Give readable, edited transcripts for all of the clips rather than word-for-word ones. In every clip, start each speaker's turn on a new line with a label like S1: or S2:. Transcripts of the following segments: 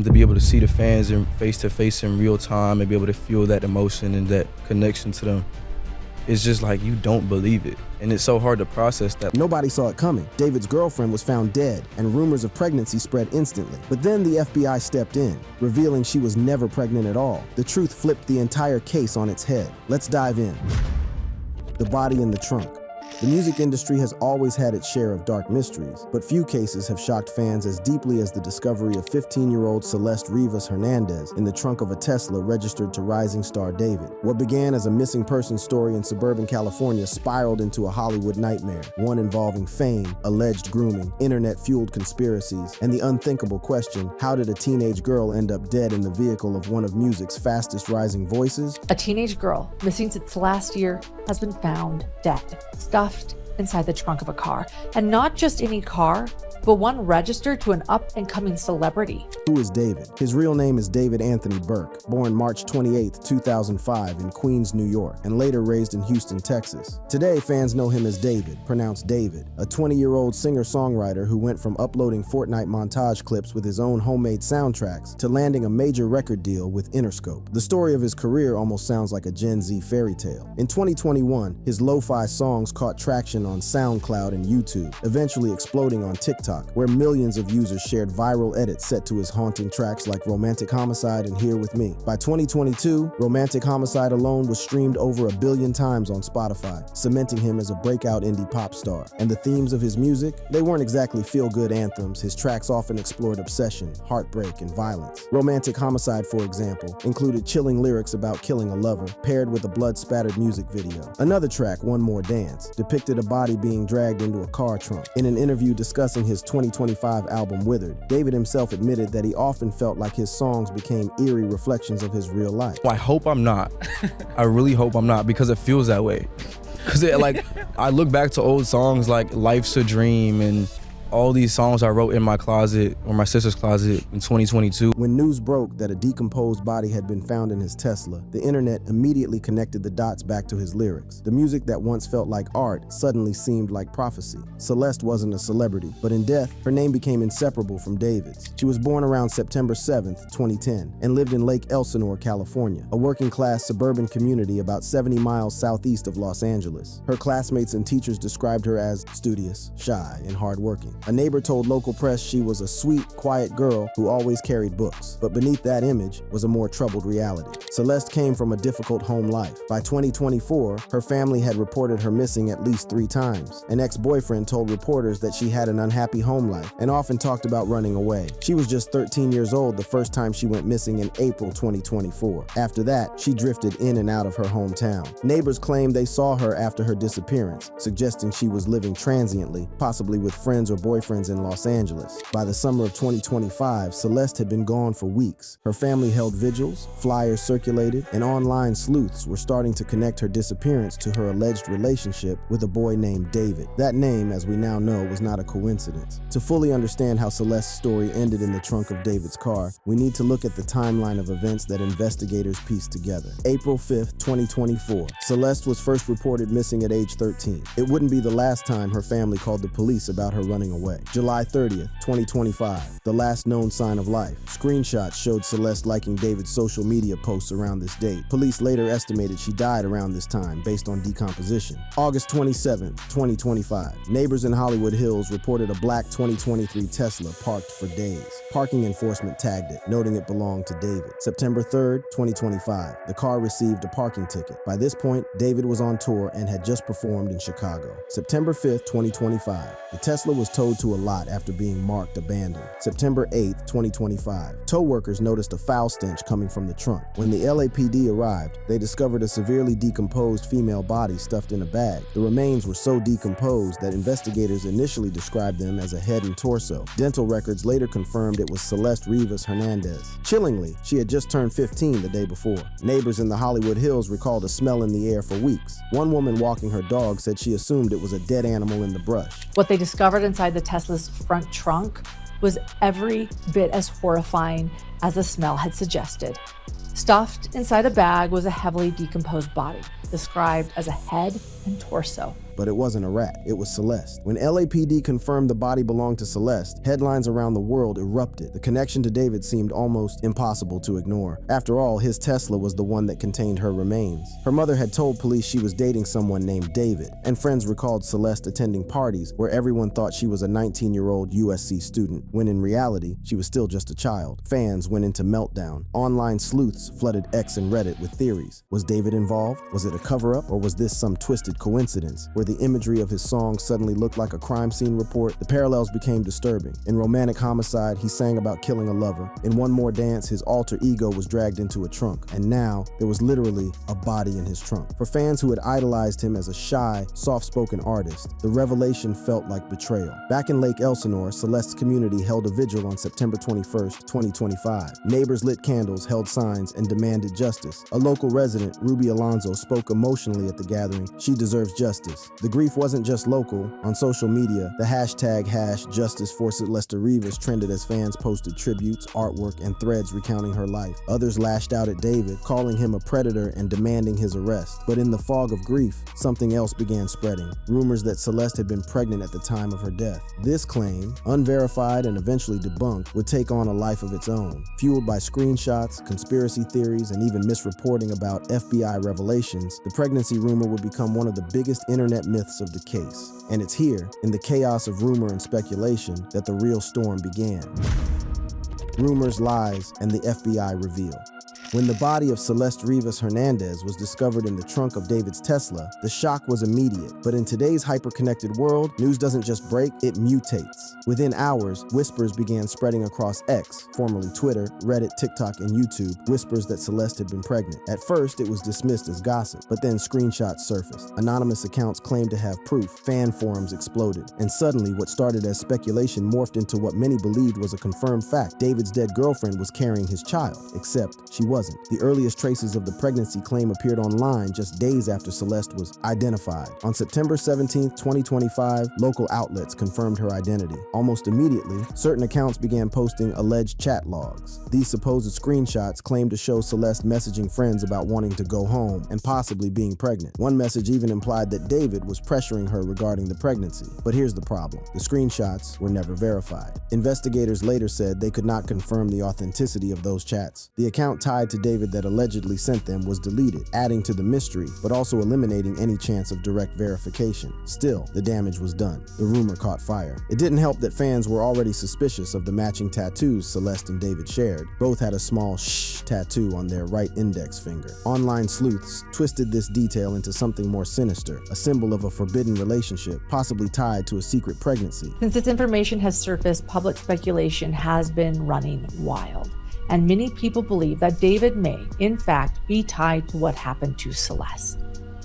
S1: To be able to see the fans in face to face in real time and be able to feel that emotion and that connection to them, it's just like you don't believe it. And it's so hard to process that.
S2: Nobody saw it coming. David's girlfriend was found dead, and rumors of pregnancy spread instantly. But then the FBI stepped in, revealing she was never pregnant at all. The truth flipped the entire case on its head. Let's dive in. The body in the trunk. The music industry has always had its share of dark mysteries, but few cases have shocked fans as deeply as the discovery of 15-year-old Celeste Rivas Hernandez in the trunk of a Tesla registered to rising star David. What began as a missing person story in suburban California spiraled into a Hollywood nightmare, one involving fame, alleged grooming, internet-fueled conspiracies, and the unthinkable question, how did a teenage girl end up dead in the vehicle of one of music's fastest rising voices?
S3: A teenage girl, missing since last year, has been found dead, stuffed inside the trunk of a car. And not just any car, but one registered to an up-and-coming celebrity.
S2: Who is David? His real name is David Anthony Burke, born March 28, 2005 in Queens, New York, and later raised in Houston, Texas. Today, fans know him as David, pronounced David, a 20-year-old singer-songwriter who went from uploading Fortnite montage clips with his own homemade soundtracks to landing a major record deal with Interscope. The story of his career almost sounds like a Gen Z fairy tale. In 2021, his lo-fi songs caught traction on SoundCloud and YouTube, eventually exploding on TikTok, where millions of users shared viral edits set to his haunting tracks like Romantic Homicide and Here With Me. By 2022, Romantic Homicide alone was streamed over 1 billion times on Spotify, cementing him as a breakout indie pop star. And the themes of his music? They weren't exactly feel-good anthems. His tracks often explored obsession, heartbreak, and violence. Romantic Homicide, for example, included chilling lyrics about killing a lover, paired with a blood-spattered music video. Another track, One More Dance, depicted a body being dragged into a car trunk. In an interview discussing his 2025 album Withered, David himself admitted that he often felt like his songs became eerie reflections of his real life.
S1: I hope I'm not. I really hope I'm not, because it feels that way. Because I look back to old songs like Life's a Dream and all these songs I wrote in my closet or my sister's closet in 2022.
S2: When news broke that a decomposed body had been found in his Tesla, the internet immediately connected the dots back to his lyrics. The music that once felt like art suddenly seemed like prophecy. Celeste wasn't a celebrity, but in death, her name became inseparable from David's. She was born around September 7th, 2010, and lived in Lake Elsinore, California, a working-class suburban community about 70 miles southeast of Los Angeles. Her classmates and teachers described her as studious, shy, and hardworking. A neighbor told local press she was a sweet, quiet girl who always carried books. But beneath that image was a more troubled reality. Celeste came from a difficult home life. By 2024, her family had reported her missing at least 3 times. An ex-boyfriend told reporters that she had an unhappy home life and often talked about running away. She was just 13 years old the first time she went missing in April 2024. After that, she drifted in and out of her hometown. Neighbors claimed they saw her after her disappearance, suggesting she was living transiently, possibly with friends or boyfriends in Los Angeles. By the summer of 2025, Celeste had been gone for weeks. Her family held vigils, flyers circulated, and online sleuths were starting to connect her disappearance to her alleged relationship with a boy named David. That name, as we now know, was not a coincidence. To fully understand how Celeste's story ended in the trunk of David's car, we need to look at the timeline of events that investigators pieced together. April 5th, 2024. Celeste was first reported missing at age 13. It wouldn't be the last time her family called the police about her running away. July 30th, 2025, the last known sign of life. Screenshots showed Celeste liking David's social media posts around this date. Police later estimated she died around this time based on decomposition. August 27th, 2025, neighbors in Hollywood Hills reported a black 2023 Tesla parked for days. Parking enforcement tagged it, noting it belonged to David. September 3rd, 2025, the car received a parking ticket. By this point, David was on tour and had just performed in Chicago. September 5th, 2025, the Tesla was towed to a lot after being marked abandoned. September 8th, 2025, tow workers noticed a foul stench coming from the trunk. When the LAPD arrived, they discovered a severely decomposed female body stuffed in a bag. The remains were so decomposed that investigators initially described them as a head and torso. Dental records later confirmed it was Celeste Rivas Hernandez. Chillingly, she had just turned 15 the day before. Neighbors in the Hollywood Hills recalled a smell in the air for weeks. One woman walking her dog said she assumed it was a dead animal in the brush.
S3: What they discovered inside the Tesla's front trunk was every bit as horrifying as the smell had suggested. Stuffed inside a bag was a heavily decomposed body. described as a head and torso.
S2: But it wasn't a rat, it was Celeste. When LAPD confirmed the body belonged to Celeste, headlines around the world erupted. The connection to David seemed almost impossible to ignore. After all, his Tesla was the one that contained her remains. Her mother had told police she was dating someone named David, and friends recalled Celeste attending parties where everyone thought she was a 19-year-old USC student, when in reality, she was still just a child. Fans went into meltdown. Online sleuths flooded X and Reddit with theories. Was David involved? Was it a cover-up, or was this some twisted coincidence where the imagery of his song suddenly looked like a crime scene report? The parallels became disturbing. In Romantic Homicide, he sang about killing a lover. In One More Dance, his alter ego was dragged into a trunk. And now, there was literally a body in his trunk. For fans who had idolized him as a shy, soft-spoken artist, the revelation felt like betrayal. Back in Lake Elsinore, Celeste's community held a vigil on September 21st, 2025. Neighbors lit candles, held signs, and demanded justice. A local resident, Ruby Alonzo, spoke emotionally at the gathering. She deserves justice. The grief wasn't just local. On social media, the hashtag #JusticeForCeleste trended as fans posted tributes, artwork, and threads recounting her life. Others lashed out at David, calling him a predator and demanding his arrest. But in the fog of grief, something else began spreading. Rumors that Celeste had been pregnant at the time of her death. This claim, unverified and eventually debunked, would take on a life of its own. Fueled by screenshots, conspiracy theories, and even misreporting about FBI revelations, the pregnancy rumor would become one of the biggest internet myths of the case. And it's here, in the chaos of rumor and speculation, that the real storm began. Rumors, lies, and the FBI reveal. When the body of Celeste Rivas Hernandez was discovered in the trunk of David's Tesla, the shock was immediate. But in today's hyper-connected world, news doesn't just break, it mutates. Within hours, whispers began spreading across X, formerly Twitter, Reddit, TikTok, and YouTube, whispers that Celeste had been pregnant. At first, it was dismissed as gossip, but then screenshots surfaced. Anonymous accounts claimed to have proof, fan forums exploded, and suddenly what started as speculation morphed into what many believed was a confirmed fact. David's dead girlfriend was carrying his child, except she wasn't. The earliest traces of the pregnancy claim appeared online just days after Celeste was identified. On September 17, 2025, local outlets confirmed her identity. Almost immediately, certain accounts began posting alleged chat logs. These supposed screenshots claimed to show Celeste messaging friends about wanting to go home and possibly being pregnant. One message even implied that David was pressuring her regarding the pregnancy. But here's the problem. The screenshots were never verified. Investigators later said they could not confirm the authenticity of those chats. The account tied to David that allegedly sent them was deleted, adding to the mystery, but also eliminating any chance of direct verification. Still, the damage was done. The rumor caught fire. It didn't help that fans were already suspicious of the matching tattoos Celeste and David shared. Both had a small shh tattoo on their right index finger. Online sleuths twisted this detail into something more sinister, a symbol of a forbidden relationship, possibly tied to a secret pregnancy.
S3: Since this information has surfaced, public speculation has been running wild. And many people believe that David may, in fact, be tied to what happened to Celeste.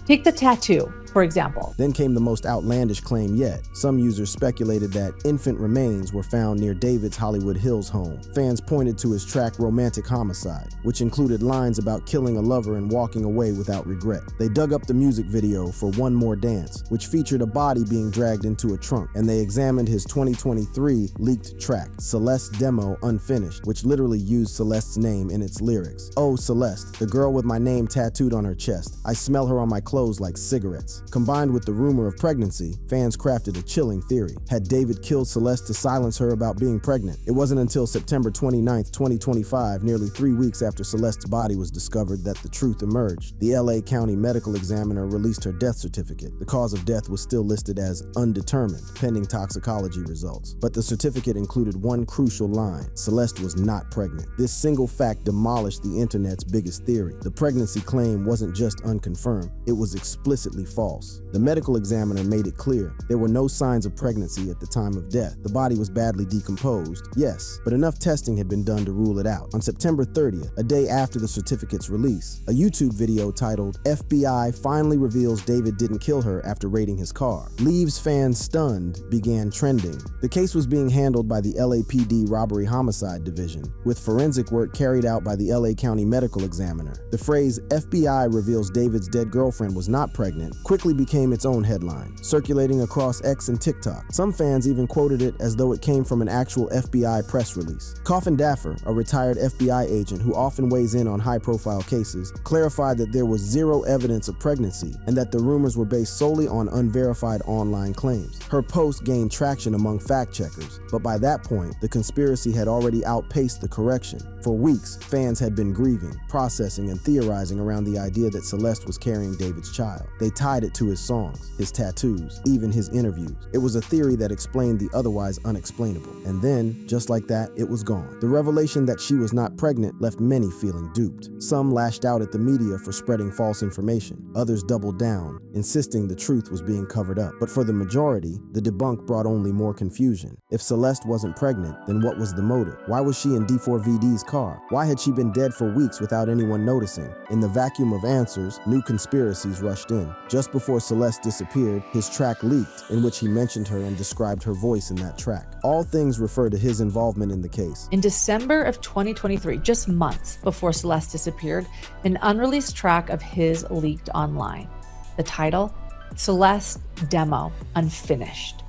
S3: Take the tattoo, for example.
S2: Then came the most outlandish claim yet. Some users speculated that infant remains were found near David's Hollywood Hills home. Fans pointed to his track Romantic Homicide, which included lines about killing a lover and walking away without regret. They dug up the music video for One More Dance, which featured a body being dragged into a trunk, and they examined his 2023 leaked track, Celeste Demo Unfinished, which literally used Celeste's name in its lyrics. Oh, Celeste, the girl with my name tattooed on her chest. I smell her on my clothes like cigarettes. Combined with the rumor of pregnancy, fans crafted a chilling theory. Had David killed Celeste to silence her about being pregnant? It wasn't until September 29, 2025, nearly 3 weeks after Celeste's body was discovered, that the truth emerged. The LA County medical examiner released her death certificate. The cause of death was still listed as undetermined, pending toxicology results. But the certificate included one crucial line: Celeste was not pregnant. This single fact demolished the internet's biggest theory. The pregnancy claim wasn't just unconfirmed, it was explicitly false. The medical examiner made it clear there were no signs of pregnancy at the time of death. The body was badly decomposed, yes, but enough testing had been done to rule it out. On September 30th, a day after the certificate's release, a YouTube video titled "FBI Finally Reveals David Didn't Kill Her After Raiding His Car" leaves fans stunned began trending. The case was being handled by the LAPD Robbery Homicide Division, with forensic work carried out by the LA County Medical Examiner. The phrase "FBI reveals David's dead girlfriend was not pregnant" quickly quickly became its own headline, circulating across X and TikTok. Some fans even quoted it as though it came from an actual FBI press release. Coffin Daffer, a retired FBI agent who often weighs in on high-profile cases, clarified that there was zero evidence of pregnancy and that the rumors were based solely on unverified online claims. Her post gained traction among fact-checkers, but by that point, the conspiracy had already outpaced the correction. For weeks, fans had been grieving, processing, and theorizing around the idea that Celeste was carrying David's child. They tied it to his songs, his tattoos, even his interviews. It was a theory that explained the otherwise unexplainable. And then, just like that, it was gone. The revelation that she was not pregnant left many feeling duped. Some lashed out at the media for spreading false information. Others doubled down, insisting the truth was being covered up. But for the majority, the debunk brought only more confusion. If Celeste wasn't pregnant, then what was the motive? Why was she in D4vd's car? Why had she been dead for weeks without anyone noticing? In the vacuum of answers, new conspiracies rushed in. Just before Celeste disappeared, his track leaked, in which he mentioned her and described her voice in that track. All things refer to his involvement in the case.
S3: In December of 2023, just months before Celeste disappeared, an unreleased track of his leaked online. The title, Celeste Demo Unfinished.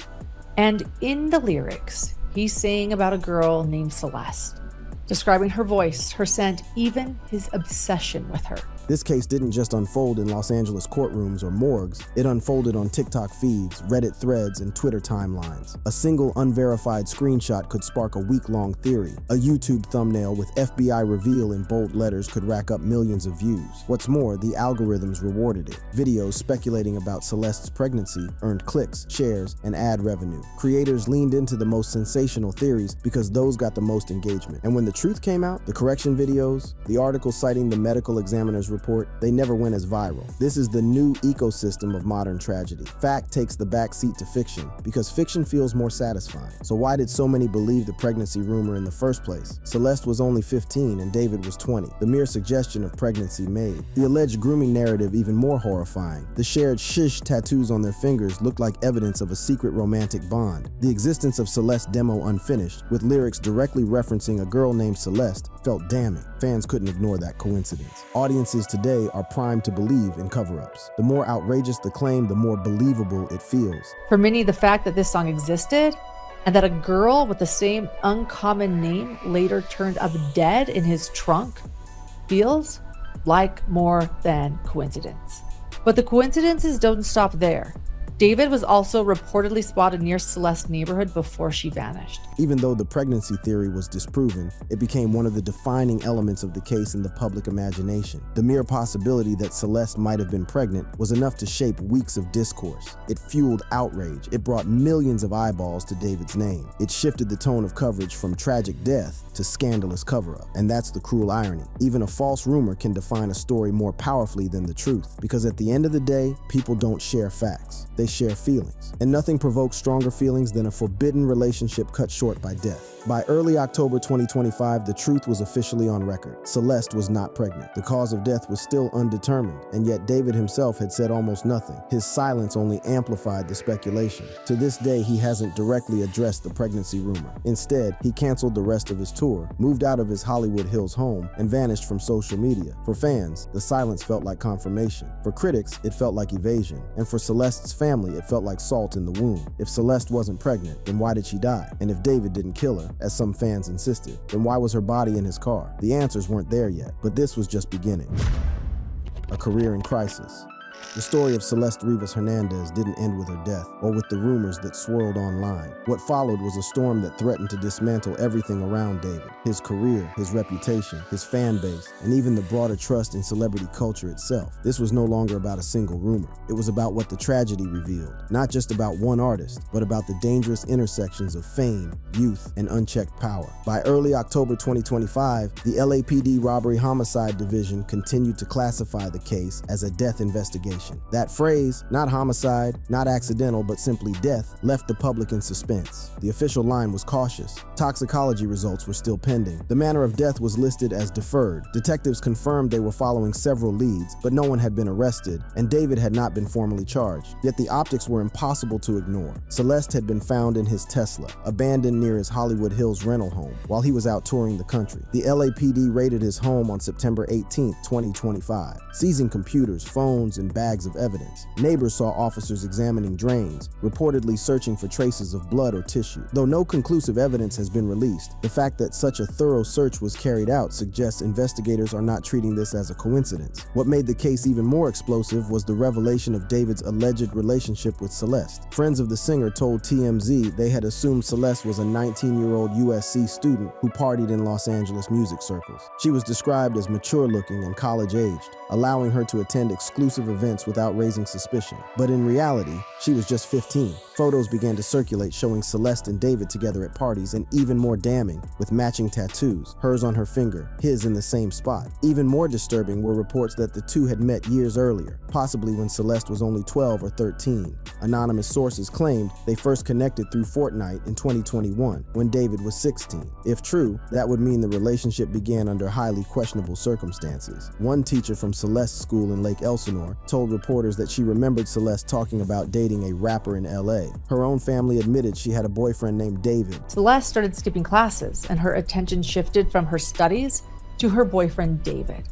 S3: And in the lyrics, he's saying about a girl named Celeste, describing her voice, her scent, even his obsession with her.
S2: This case didn't just unfold in Los Angeles courtrooms or morgues. It unfolded on TikTok feeds, Reddit threads, and Twitter timelines. A single unverified screenshot could spark a week-long theory. A YouTube thumbnail with FBI reveal in bold letters could rack up millions of views. What's more, the algorithms rewarded it. Videos speculating about Celeste's pregnancy earned clicks, shares, and ad revenue. Creators leaned into the most sensational theories because those got the most engagement. And when the truth came out, the correction videos, the articles citing the medical examiner's report, they never went as viral. This is the new ecosystem of modern tragedy. Fact takes the backseat to fiction because fiction feels more satisfying. So why did so many believe the pregnancy rumor in the first place? Celeste was only 15 and David was 20. The mere suggestion of pregnancy made. The alleged grooming narrative even more horrifying. The shared shish tattoos on their fingers looked like evidence of a secret romantic bond. The existence of Celeste Demo Unfinished, with lyrics directly referencing a girl named Celeste, felt damning. Fans couldn't ignore that coincidence. Audiences today are primed to believe in cover-ups. The more outrageous the claim, the more believable it feels.
S3: For many, the fact that this song existed and that a girl with the same uncommon name later turned up dead in his trunk feels like more than coincidence. But the coincidences don't stop there. David was also reportedly spotted near Celeste's neighborhood before she vanished.
S2: Even though the pregnancy theory was disproven, it became one of the defining elements of the case in the public imagination. The mere possibility that Celeste might have been pregnant was enough to shape weeks of discourse. It fueled outrage. It brought millions of eyeballs to David's name. It shifted the tone of coverage from tragic death to scandalous cover-up. And that's the cruel irony. Even a false rumor can define a story more powerfully than the truth, because at the end of the day, people don't share facts. They share feelings. And nothing provokes stronger feelings than a forbidden relationship cut short by death. By early October 2025, the truth was officially on record. Celeste was not pregnant. The cause of death was still undetermined, and yet David himself had said almost nothing. His silence only amplified the speculation. To this day, he hasn't directly addressed the pregnancy rumor. Instead, he canceled the rest of his tour, moved out of his Hollywood Hills home, and vanished from social media. For fans, the silence felt like confirmation. For critics, it felt like evasion. And for Celeste's family, it felt like salt in the wound. If Celeste wasn't pregnant, then why did she die? And if David didn't kill her, as some fans insisted, then why was her body in his car? The answers weren't there yet, but this was just beginning. A career in crisis. The story of Celeste Rivas Hernandez didn't end with her death or with the rumors that swirled online. What followed was a storm that threatened to dismantle everything around David: his career, his reputation, his fan base, and even the broader trust in celebrity culture itself. This was no longer about a single rumor. It was about what the tragedy revealed, not just about one artist, but about the dangerous intersections of fame, youth, and unchecked power. By early October 2025, the LAPD Robbery Homicide Division continued to classify the case as a death investigation. That phrase, not homicide, not accidental, but simply death, left the public in suspense. The official line was cautious. Toxicology results were still pending. The manner of death was listed as deferred. Detectives confirmed they were following several leads, but no one had been arrested, and David had not been formally charged. Yet the optics were impossible to ignore. Celeste had been found in his Tesla, abandoned near his Hollywood Hills rental home, while he was out touring the country. The LAPD raided his home on September 18, 2025, seizing computers, phones, and and bags of evidence. Neighbors saw officers examining drains, reportedly searching for traces of blood or tissue. Though no conclusive evidence has been released, the fact that such a thorough search was carried out suggests investigators are not treating this as a coincidence. What made the case even more explosive was the revelation of David's alleged relationship with Celeste. Friends of the singer told TMZ they had assumed Celeste was a 19-year-old USC student who partied in Los Angeles music circles. She was described as mature-looking and college-aged, allowing her to attend exclusive events without raising suspicion. But in reality, she was just 15. Photos began to circulate showing Celeste and David together at parties, and even more damning, with matching tattoos, hers on her finger, his in the same spot. Even more disturbing were reports that the two had met years earlier, possibly when Celeste was only 12 or 13. Anonymous sources claimed they first connected through Fortnite in 2021, when David was 16. If true, that would mean the relationship began under highly questionable circumstances. One teacher from Celeste's school in Lake Elsinore told reporters that she remembered Celeste talking about dating a rapper in LA. Her own family admitted she had a boyfriend named David.
S3: Celeste started skipping classes, and her attention shifted from her studies to her boyfriend David.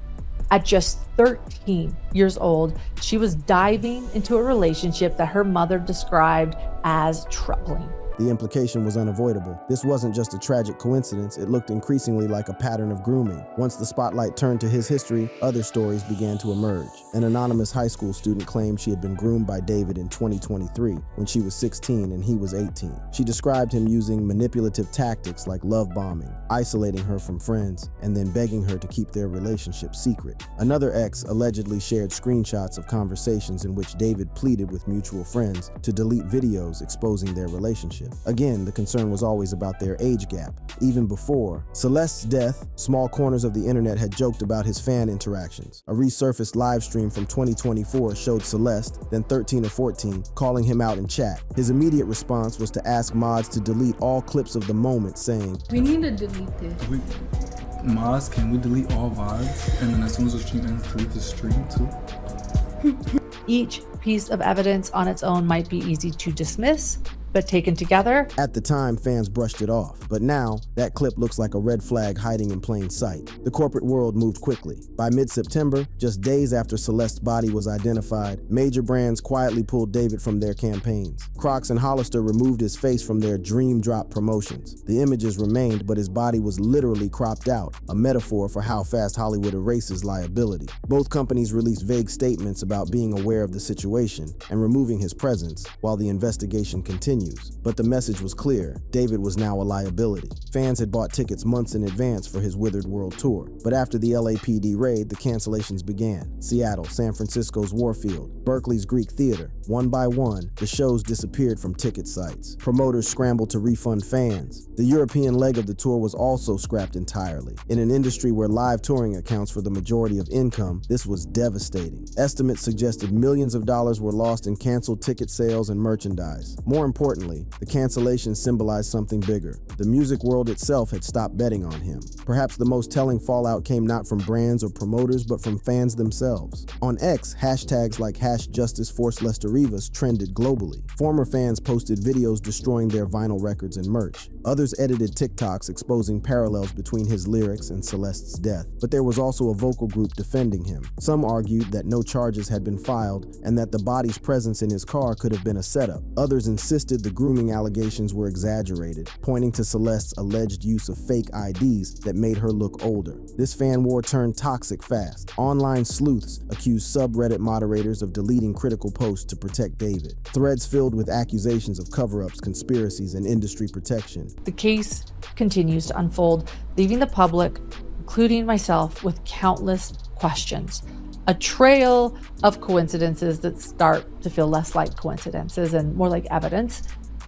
S3: At just 13 years old, she was diving into a relationship that her mother described as troubling.
S2: The implication was unavoidable. This wasn't just a tragic coincidence, it looked increasingly like a pattern of grooming. Once the spotlight turned to his history, other stories began to emerge. An anonymous high school student claimed she had been groomed by David in 2023 when she was 16 and he was 18. She described him using manipulative tactics like love bombing, isolating her from friends, and then begging her to keep their relationship secret. Another ex allegedly shared screenshots of conversations in which David pleaded with mutual friends to delete videos exposing their relationship. Again, the concern was always about their age gap. Even before Celeste's death, small corners of the internet had joked about his fan interactions. A resurfaced live stream from 2024 showed Celeste, then 13 or 14, calling him out in chat. His immediate response was to ask mods to delete all clips of the moment, saying,
S4: "We need to delete this."
S5: Mods, can we delete all VODs? And then as soon as the stream ends, delete the stream too?
S3: Each piece of evidence on its own might be easy to dismiss, but taken together,
S2: At the time, fans brushed it off, but now that clip looks like a red flag hiding in plain sight. The corporate world moved quickly. By mid-September, just days after Celeste's body was identified, major brands quietly pulled David from their campaigns. Crocs and Hollister removed his face from their Dream Drop promotions. The images remained, but his body was literally cropped out, a metaphor for how fast Hollywood erases liability. Both companies released vague statements about being aware of the situation and removing his presence while the investigation continued. But the message was clear. David was now a liability. Fans had bought tickets months in advance for his Withered World Tour. But after the LAPD raid, the cancellations began. Seattle, San Francisco's Warfield, Berkeley's Greek Theater. One by one, the shows disappeared from ticket sites. Promoters scrambled to refund fans. The European leg of the tour was also scrapped entirely. In an industry where live touring accounts for the majority of income, this was devastating. Estimates suggested millions of dollars were lost in canceled ticket sales and merchandise. More importantly, the cancellation symbolized something bigger. The music world itself had stopped betting on him. Perhaps the most telling fallout came not from brands or promoters, but from fans themselves. On X, hashtags like #JusticeForceLestarivas trended globally. Former fans posted videos destroying their vinyl records and merch. Others edited TikToks exposing parallels between his lyrics and Celeste's death. But there was also a vocal group defending him. Some argued that no charges had been filed and that the body's presence in his car could have been a setup. Others insisted the grooming allegations were exaggerated, pointing to Celeste's alleged use of fake IDs that made her look older. This fan war turned toxic fast. Online sleuths accused subreddit moderators of deleting critical posts to protect David. Threads filled with accusations of cover-ups, conspiracies, and industry protection.
S3: the case continues to unfold, leaving the public, including myself, with countless questions. A trail of coincidences that start to feel less like coincidences and more like evidence,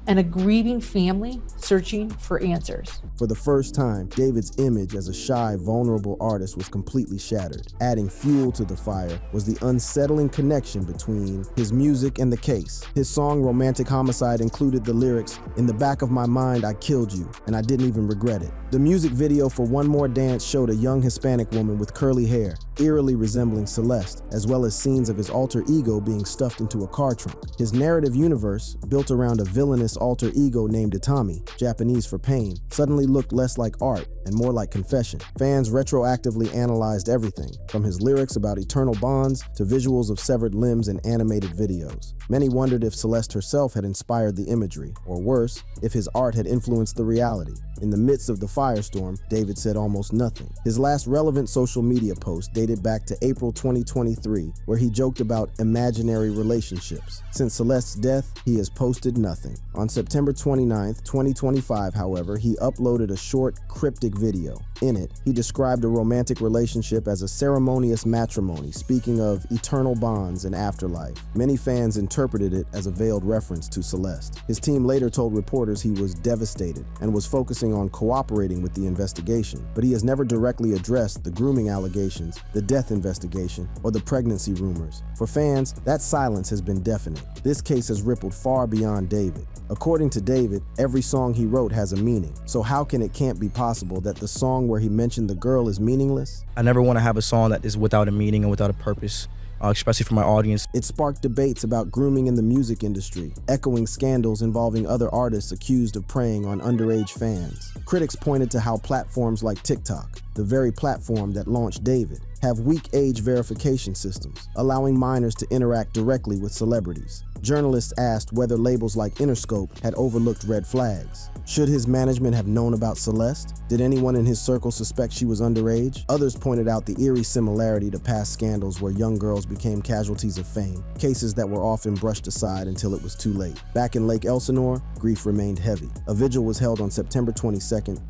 S3: and a grieving family searching for answers.
S2: For the first time, David's image as a shy, vulnerable artist was completely shattered. Adding fuel to the fire was the unsettling connection between his music and the case. His song Romantic Homicide included the lyrics, "In the back of my mind, I killed you, and I didn't even regret it." The music video for One More Dance showed a young Hispanic woman with curly hair, eerily resembling Celeste, as well as scenes of his alter ego being stuffed into a car trunk. His narrative universe, built around a villainous alter ego named Itami, Japanese for pain, suddenly looked less like art and more like confession. Fans retroactively analyzed everything, from his lyrics about eternal bonds to visuals of severed limbs and animated videos. Many wondered if Celeste herself had inspired the imagery, or worse, if his art had influenced the reality. In the midst of the firestorm, David said almost nothing. His last relevant social media post dated back to April 2023, where he joked about imaginary relationships. Since Celeste's death, he has posted nothing. On September 29, 2025, however, he uploaded a short, cryptic video. In it, he described a romantic relationship as a ceremonious matrimony, speaking of eternal bonds and afterlife. Many fans interpreted it as a veiled reference to Celeste. His team later told reporters he was devastated and was focusing on cooperating with the investigation, but he has never directly addressed the grooming allegations, the death investigation, or the pregnancy rumors. For fans, that silence has been deafening. This case has rippled far beyond David. According to David, every song he wrote has a meaning. So how can it can't be possible that the song where he mentioned the girl is meaningless?
S1: I never want to have a song that is without a meaning and without a purpose, especially for my audience.
S2: It sparked debates about grooming in the music industry, echoing scandals involving other artists accused of preying on underage fans. Critics pointed to how platforms like TikTok, the very platform that launched David, have weak age verification systems, allowing minors to interact directly with celebrities. Journalists asked whether labels like Interscope had overlooked red flags. Should his management have known about Celeste? Did anyone in his circle suspect she was underage? Others pointed out the eerie similarity to past scandals where young girls became casualties of fame, cases that were often brushed aside until it was too late. Back in Lake Elsinore, grief remained heavy. A vigil was held on September 22,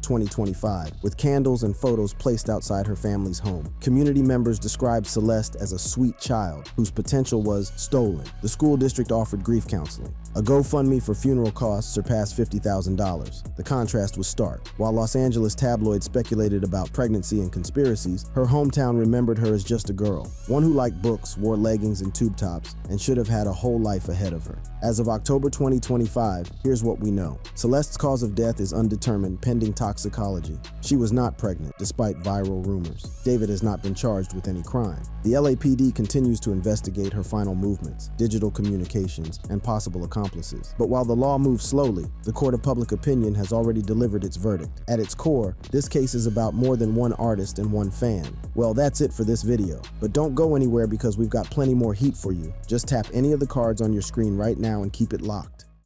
S2: 2025, with candles and photos placed outside her family's home. Community members described Celeste as a sweet child whose potential was stolen. The school district offered grief counseling. A GoFundMe for funeral costs surpassed $50,000. The contrast was stark. While Los Angeles tabloids speculated about pregnancy and conspiracies, her hometown remembered her as just a girl, one who liked books, wore leggings and tube tops, and should have had a whole life ahead of her. As of October 2025, here's what we know. Celeste's cause of death is undetermined pending toxicology. She was not pregnant, despite viral rumors. David has not been charged with any crime. The LAPD continues to investigate her final movements, digital communications, and possible accomplices. But while the law moves slowly, the court of public opinion has already delivered its verdict. At its core, this case is about more than one artist and one fan. Well, that's it for this video. But don't go anywhere because we've got plenty more heat for you. Just tap any of the cards on your screen right now and keep it locked.